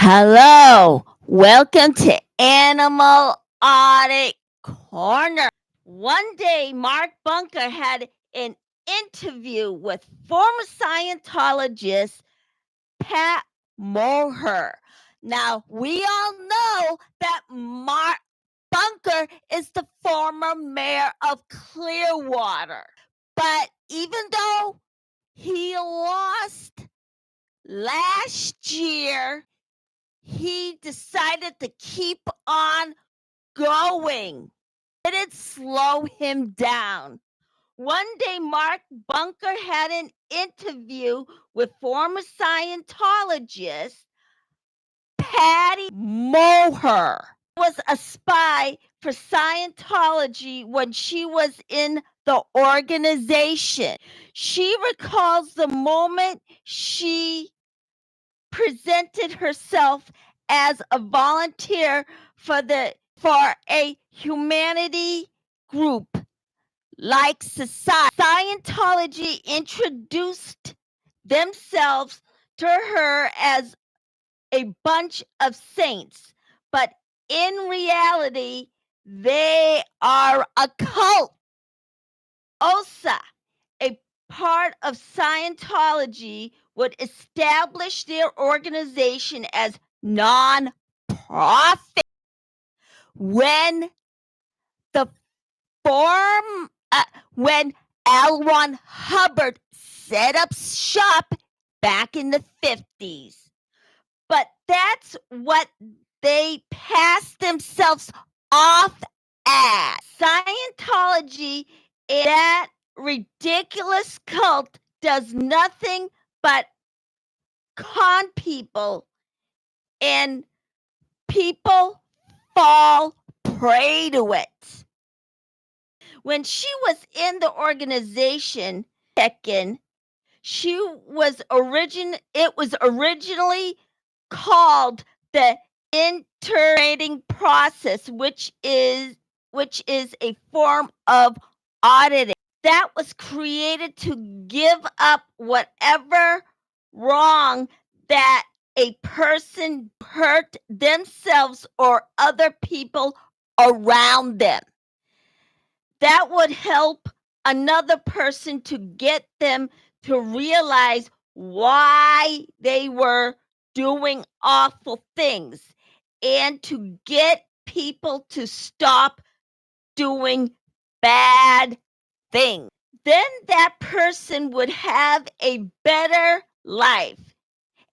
Hello, welcome to Animal Audit Corner. One day, Mark Bunker had an interview with former Scientologist Pat Moher. Now, we all know that Mark Bunker is the former mayor of Clearwater. But even though he lost last year, he decided to keep on going. It didn't slow him down. One day, Mark Bunker had an interview with former Scientologist Patty Moher. Was a spy for Scientology when she was in the organization. She recalls the moment she presented herself as a volunteer for a humanity group like society. Scientology introduced themselves to her as a bunch of saints, but in reality, they are a cult. OSA, a part of Scientology, would establish their organization as non-profit. When when L. Ron Hubbard set up shop back in the 50s. But that's what they passed themselves off as. Scientology, that ridiculous cult, does nothing but con people, and people fall prey to it. When she was in the organization check-in, it was originally called the integrating process, which is a form of auditing that was created to give up whatever wrong that a person hurt themselves or other people around them. That would help another person to get them to realize why they were doing awful things and to get people to stop doing bad things. Then that person would have a better life.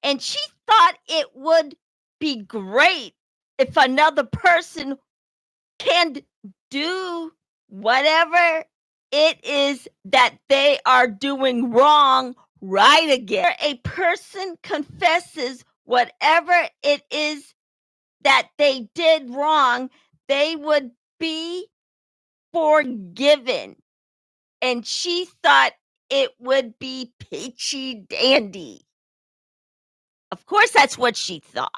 And she thought it would be great if another person can do whatever it is that they are doing wrong right again. A person confesses whatever it is that they did wrong, they would be forgiven. And she thought it would be peachy dandy. Of course, that's what she thought.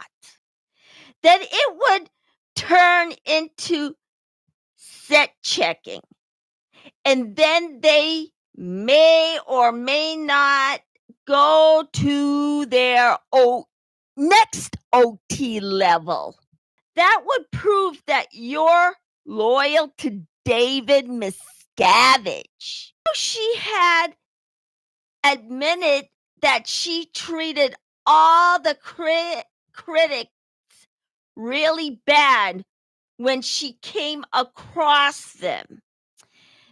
That it would turn into set checking. And then they may or may not go to their next OT level. That would prove that you're loyal to David Miscavige. She had admitted that she treated all the critics really bad when she came across them.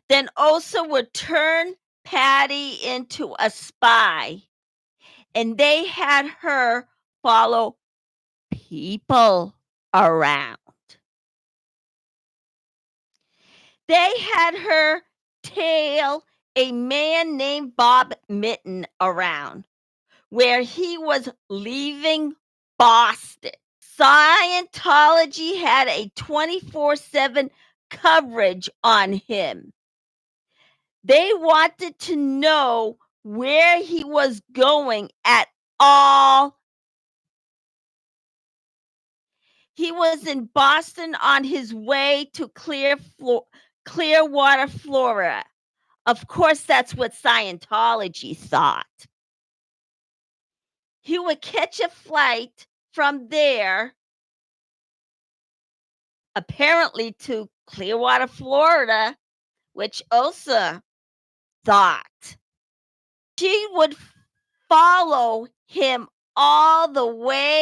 Then also would turn Patty into a spy, and they had her follow people around. They had her tail a man named Bob Mitten around, where he was leaving Boston. Scientology had a 24/7 coverage on him. They wanted to know where he was going at all. He was in Boston on his way to Clearwater, Florida. Of course, that's what Scientology thought. He would catch a flight from there, apparently to Clearwater, Florida, which Osa thought she would follow him all the way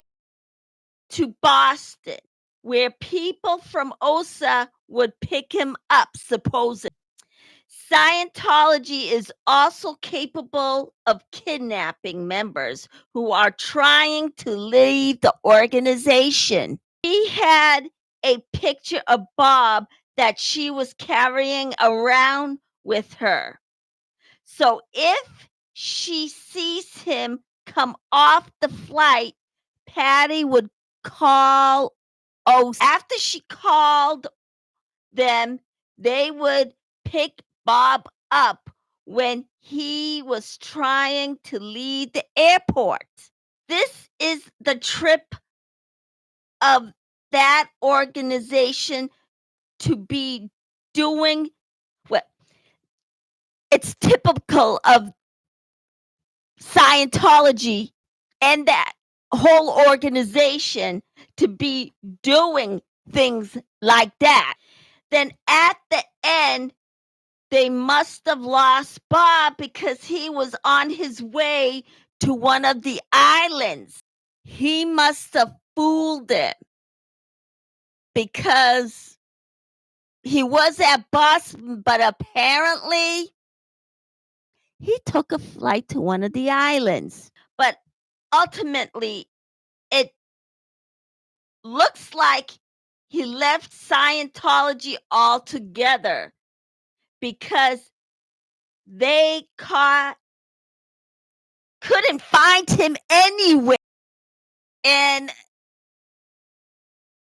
to Boston, where people from Osa would pick him up, supposedly. Scientology is also capable of kidnapping members who are trying to leave the organization. She had a picture of Bob that she was carrying around with her. So if she sees him come off the flight, Patty would call Osa. After she called them, they would pick Bob up when he was trying to leave the airport. This is the trip of that organization to be doing what it's typical of Scientology and that whole organization to be doing things like that. Then at the end, they must have lost Bob because he was on his way to one of the islands. He must have fooled them because he was at Boston, but apparently he took a flight to one of the islands. But ultimately, it looks like he left Scientology altogether because they couldn't find him anywhere. And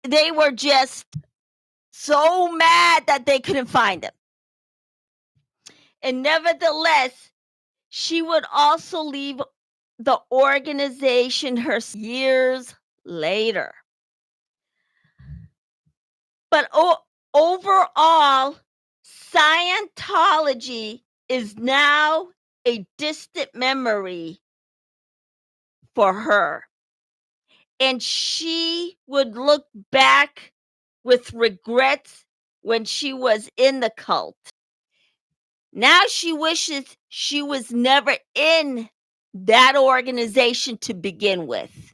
they were just so mad that they couldn't find him. And nevertheless, she would also leave the organization years later. But overall, Scientology is now a distant memory for her. And she would look back with regrets when she was in the cult. Now she wishes she was never in that organization to begin with.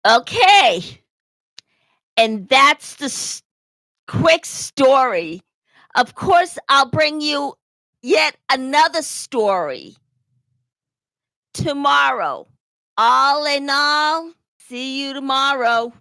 Okay. And that's the quick story. Of course, I'll bring you yet another story tomorrow. All in all, see you tomorrow.